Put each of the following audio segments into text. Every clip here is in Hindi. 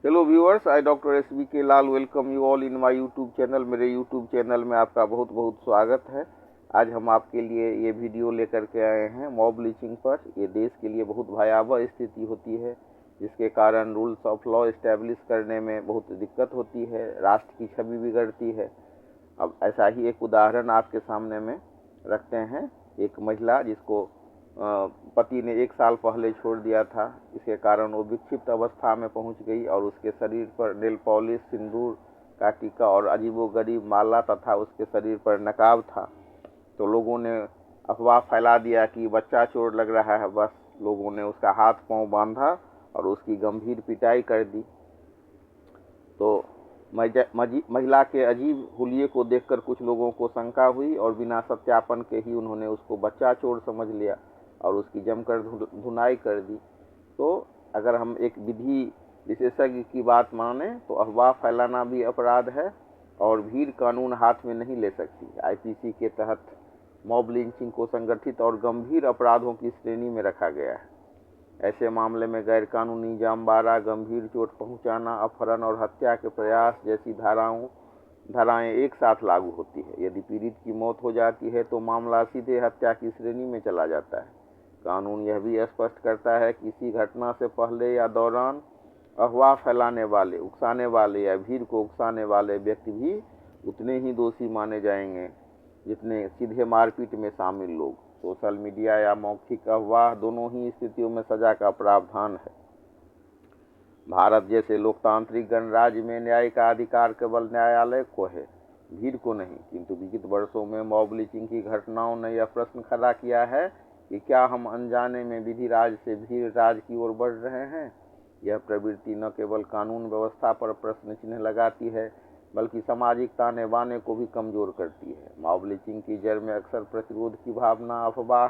Hello viewers, I doctor SBK Lal welcome you all in my YouTube channel. मेरे यूट्यूब चैनल में आपका बहुत बहुत स्वागत है। आज हम आपके लिए ये वीडियो लेकर के आए हैं मॉब लिंचिंग पर। ये देश के लिए बहुत भयावह स्थिति होती है, जिसके कारण रूल्स ऑफ लॉ इस्टेब्लिश करने में बहुत दिक्कत होती है, राष्ट्र की छवि बिगड़ती है। अब ऐसा ही एक उदाहरण आपके सामने में रखते हैं। एक महिला जिसको पति ने 1 साल पहले छोड़ दिया था, इसके कारण वो विक्षिप्त अवस्था में पहुंच गई और उसके शरीर पर नेल पॉलिश, सिंदूर का टीका और अजीबोगरीब माला तथा उसके शरीर पर नकाब था। तो लोगों ने अफवाह फैला दिया कि बच्चा चोर लग रहा है। बस लोगों ने उसका हाथ पांव बांधा और उसकी गंभीर पिटाई कर दी। तो महिला के अजीब हुलिये को देखकर कुछ लोगों को शंका हुई और बिना सत्यापन के ही उन्होंने उसको बच्चा चोर समझ लिया और उसकी जमकर धुनाई कर दी। तो अगर हम एक विधि विशेषज्ञ की बात माने तो अफवाह फैलाना भी अपराध है और भीड़ कानून हाथ में नहीं ले सकती। IPC के तहत मॉब लिंचिंग को संगठित और गंभीर अपराधों की श्रेणी में रखा गया है। ऐसे मामले में गैरकानूनी जामबारा, गंभीर चोट पहुंचाना, अपहरण और हत्या के प्रयास जैसी धाराएं एक साथ लागू होती है। यदि पीड़ित की मौत हो जाती है तो मामला सीधे हत्या की श्रेणी में चला जाता है। कानून यह भी स्पष्ट करता है कि किसी घटना से पहले या दौरान अफवाह फैलाने वाले, उकसाने वाले या भीड़ को उकसाने वाले व्यक्ति भी उतने ही दोषी माने जाएंगे जितने सीधे मारपीट में शामिल लोग। सोशल मीडिया या मौखिक अफवाह, दोनों ही स्थितियों में सजा का प्रावधान है। भारत जैसे लोकतांत्रिक गणराज्य में न्याय का अधिकार केवल न्यायालय को है, भीड़ को नहीं। किंतु विगत वर्षों में मॉब लिंचिंग की घटनाओं ने यह प्रश्न खड़ा किया है कि क्या हम अनजाने में विधि राज से भीड़ राज की ओर बढ़ रहे हैं। यह प्रवृत्ति न केवल कानून व्यवस्था पर प्रश्न चिन्ह लगाती है, बल्कि सामाजिक ताने बाने को भी कमजोर करती है। मॉब लिंचिंग की जड़ में अक्सर प्रतिरोध की भावना, अफवाह,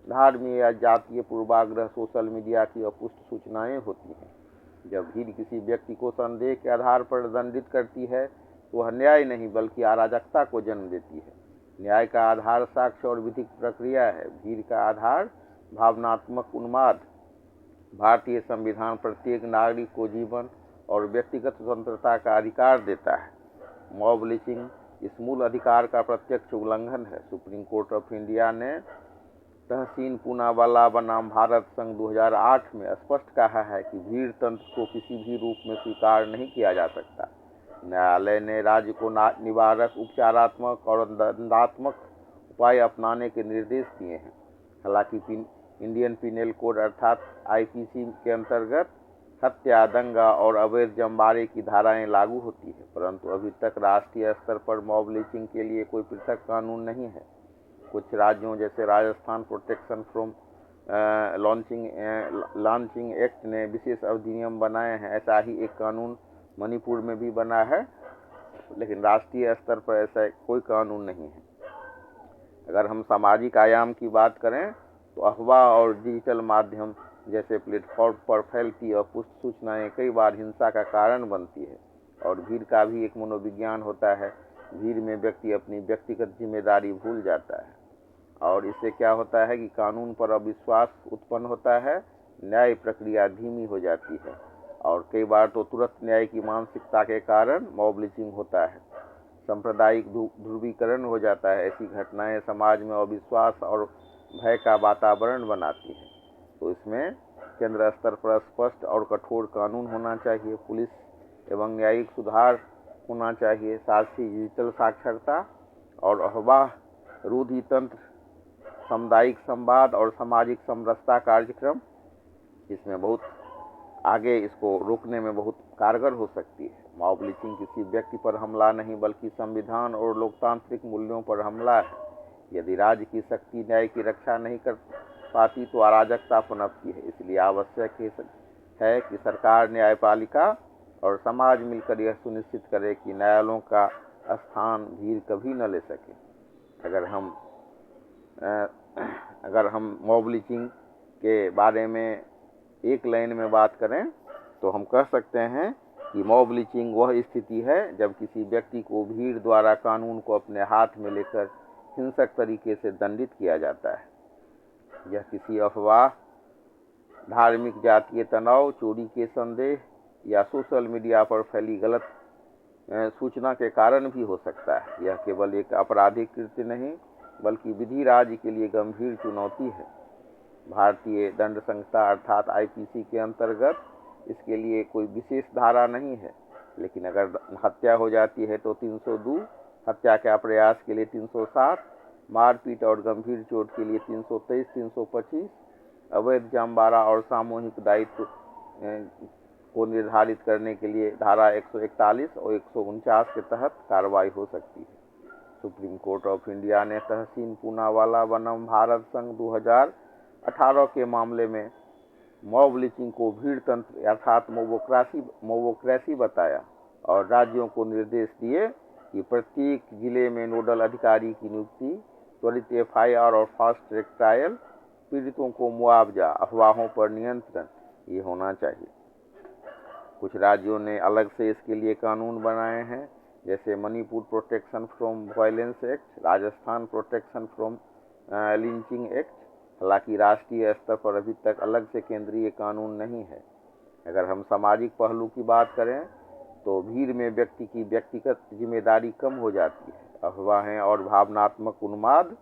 धार्मिक या जातीय पूर्वाग्रह, सोशल मीडिया की अपुष्ट सूचनाएं होती हैं। जब भीड़ किसी व्यक्ति को संदेह के आधार पर दंडित करती है तो वह न्याय नहीं बल्कि अराजकता को जन्म देती है। न्याय का आधार साक्ष्य और विधिक प्रक्रिया है, भीड़ का आधार भावनात्मक उन्माद। भारतीय संविधान प्रत्येक नागरिक को जीवन और व्यक्तिगत स्वतंत्रता का अधिकार देता है। मॉब लिंचिंग इस मूल अधिकार का प्रत्यक्ष उल्लंघन है। सुप्रीम कोर्ट ऑफ इंडिया ने तहसीन पूनावाला बनाम भारत संघ 2008 में स्पष्ट कहा है कि भीड़ तंत्र को किसी भी रूप में स्वीकार नहीं किया जा सकता। न्यायालय ने राज्य को निवारक, उपचारात्मक और दंडात्मक उपाय अपनाने के निर्देश दिए हैं। हालांकि इंडियन पिनल कोड अर्थात IPC के अंतर्गत हत्या, दंगा और अवैध जमबारे की धाराएं लागू होती है, परंतु अभी तक राष्ट्रीय स्तर पर मॉब लिंचिंग के लिए कोई पृथक कानून नहीं है। कुछ राज्यों जैसे Rajasthan protection from launching act ने विशेष अधिनियम बनाए हैं। ऐसा ही एक कानून मणिपुर में भी बना है, लेकिन राष्ट्रीय स्तर पर ऐसा कोई कानून नहीं है। अगर हम सामाजिक आयाम की बात करें तो अफवाह और डिजिटल माध्यम जैसे प्लेटफॉर्म पर फैलती अपुष्ट सूचनाएं कई बार हिंसा का कारण बनती है। और भीड़ का भी एक मनोविज्ञान होता है। भीड़ में व्यक्ति अपनी व्यक्तिगत जिम्मेदारी भूल जाता है और इससे क्या होता है कि कानून पर अविश्वास उत्पन्न होता है, न्याय प्रक्रिया धीमी हो जाती है और कई बार तो तुरंत न्याय की मानसिकता के कारण मॉब लिंचिंग होता है। सांप्रदायिक ध्रुवीकरण हो जाता है। ऐसी घटनाएं समाज में अविश्वास और भय का वातावरण बनाती हैं। तो इसमें केंद्र स्तर पर स्पष्ट और कठोर कानून होना चाहिए, पुलिस एवं न्यायिक सुधार होना चाहिए, साथ ही डिजिटल साक्षरता और अफवाह रोधी तंत्र, सामुदायिक संवाद और सामाजिक समरसता कार्यक्रम इसमें बहुत आगे इसको रोकने में बहुत कारगर हो सकती है। मॉब लिंचिंग किसी व्यक्ति पर हमला नहीं बल्कि संविधान और लोकतांत्रिक मूल्यों पर हमला है। यदि राज्य की शक्ति न्याय की रक्षा नहीं कर पाती तो अराजकता पनपती है। इसलिए आवश्यक है कि सरकार, न्यायपालिका और समाज मिलकर यह सुनिश्चित करे कि न्यायालयों का स्थान भीड़ कभी न ले सके। अगर हम मॉब लिंचिंग के बारे में एक लाइन में बात करें तो हम कह सकते हैं कि मॉब लिंचिंग वह स्थिति है जब किसी व्यक्ति को भीड़ द्वारा कानून को अपने हाथ में लेकर हिंसक तरीके से दंडित किया जाता है। यह किसी अफवाह, धार्मिक, जातीय तनाव, चोरी के संदेह या सोशल मीडिया पर फैली गलत सूचना के कारण भी हो सकता है। यह केवल एक आपराधिक कृत्य नहीं बल्कि विधि राज्य के लिए गंभीर चुनौती है। भारतीय दंड संहिता अर्थात आईपीसी के अंतर्गत इसके लिए कोई विशेष धारा नहीं है, लेकिन अगर हत्या हो जाती है तो 302, हत्या का प्रयास के लिए 307, मारपीट और गंभीर चोट के लिए 323, 325, अवैध जमबारा और सामूहिक दायित्व को निर्धारित करने के लिए धारा 141 और 149 के तहत कार्रवाई हो सकती है। सुप्रीम कोर्ट ऑफ इंडिया ने तहसीन पूनावाला वनम भारत संघ 2018 के मामले में मॉब लिंचिंग को भीड़ तंत्र अर्थात मोबोक्रेसी बताया और राज्यों को निर्देश दिए कि प्रत्येक जिले में नोडल अधिकारी की नियुक्ति, त्वरित एफआईआर और फास्ट ट्रैक ट्रायल, पीड़ितों को मुआवजा, अफवाहों पर नियंत्रण, ये होना चाहिए। कुछ राज्यों ने अलग से इसके लिए कानून बनाए हैं, जैसे Manipur protection from violence act, Rajasthan protection from lynching act. हालांकि राष्ट्रीय स्तर पर अभी तक अलग से केंद्रीय कानून नहीं है। अगर हम सामाजिक पहलू की बात करें तो भीड़ में व्यक्ति की व्यक्तिगत जिम्मेदारी कम हो जाती है। अफवाहें और भावनात्मक उन्माद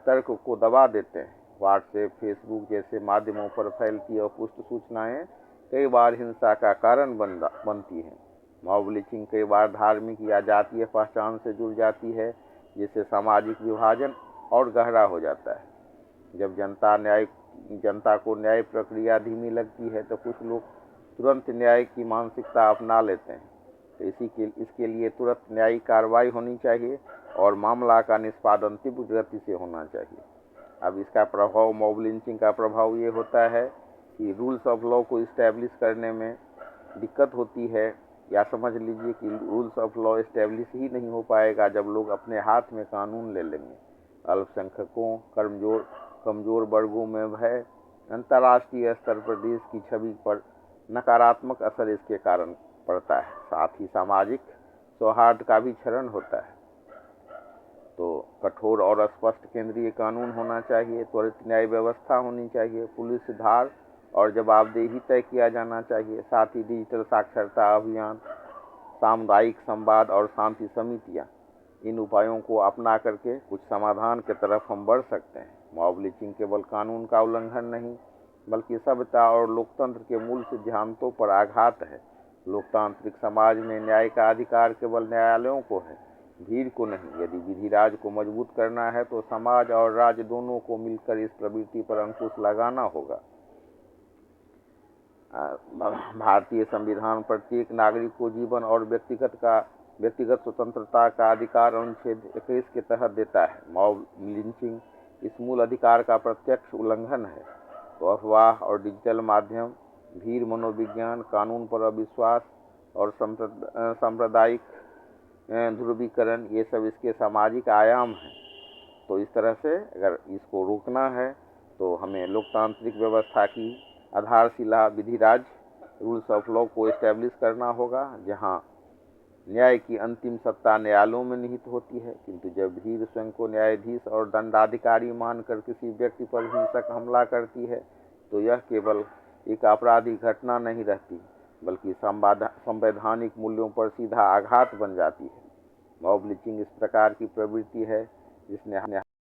तर्क को दबा देते हैं। व्हाट्सएप, फेसबुक जैसे माध्यमों पर फैलती अपुष्ट सूचनाएं कई बार हिंसा का कारण बनती हैं। मॉब लिंचिंग कई बार धार्मिक या जातीय पहचान से जुड़ जाती है, जिससे सामाजिक विभाजन और गहरा हो जाता है। जब जनता को न्याय प्रक्रिया धीमी लगती है तो कुछ लोग तुरंत न्याय की मानसिकता अपना लेते हैं। तो इसके लिए तुरंत न्यायिक कार्रवाई होनी चाहिए और मामला का निष्पादन तीव्र गति से होना चाहिए। अब इसका प्रभाव, मॉब लिंचिंग का प्रभाव ये होता है कि रूल्स ऑफ लॉ को इस्टेब्लिश करने में दिक्कत होती है, या समझ लीजिए कि रूल्स ऑफ लॉ इस्टेब्लिश ही नहीं हो पाएगा जब लोग अपने हाथ में कानून ले लेंगे। अल्पसंख्यकों, कमजोर वर्गों में भय, अंतर्राष्ट्रीय स्तर पर देश की छवि पर नकारात्मक असर इसके कारण पड़ता है। साथ ही सामाजिक सौहार्द का भी क्षरण होता है। तो कठोर और स्पष्ट केंद्रीय कानून होना चाहिए, त्वरित न्याय व्यवस्था होनी चाहिए, पुलिस सुधार और जवाबदेही तय किया जाना चाहिए। साथ ही डिजिटल साक्षरता अभियान, सामुदायिक संवाद और शांति समितियां, इन उपायों को अपना करके कुछ समाधान की तरफ हम बढ़ सकते हैं। मॉब लिंचिंग केवल कानून का उल्लंघन नहीं बल्कि सभ्यता और लोकतंत्र के मूल सिद्धांतों पर आघात है। लोकतांत्रिक समाज में न्याय का अधिकार केवल न्यायालयों को है, भीड़ को नहीं। यदि विधि राज को मजबूत करना है तो समाज और राज्य दोनों को मिलकर इस प्रवृत्ति पर अंकुश लगाना होगा। भारतीय संविधान प्रत्येक नागरिक को जीवन और व्यक्तिगत स्वतंत्रता का अधिकार अनुच्छेद 21 के तहत देता है। मॉब लिंचिंग इस मूल अधिकार का प्रत्यक्ष उल्लंघन है। तो अफवाह और डिजिटल माध्यम, भीड़ मनोविज्ञान, कानून पर अविश्वास और सांप्रदायिक ध्रुवीकरण, ये सब इसके सामाजिक आयाम हैं। तो इस तरह से अगर इसको रोकना है तो हमें लोकतांत्रिक व्यवस्था की आधारशिला विधि राज, रूल्स ऑफ लॉ को एस्टेब्लिश करना होगा, जहां न्याय की अंतिम सत्ता न्यायालयों में निहित होती है। किंतु जब भीड़ स्वयं को न्यायाधीश और दंडाधिकारी मानकर किसी व्यक्ति पर हिंसक हमला करती है तो यह केवल एक आपराधिक घटना नहीं रहती बल्कि संवैधानिक मूल्यों पर सीधा आघात बन जाती है। मॉब लिंचिंग इस प्रकार की प्रवृत्ति है जिसने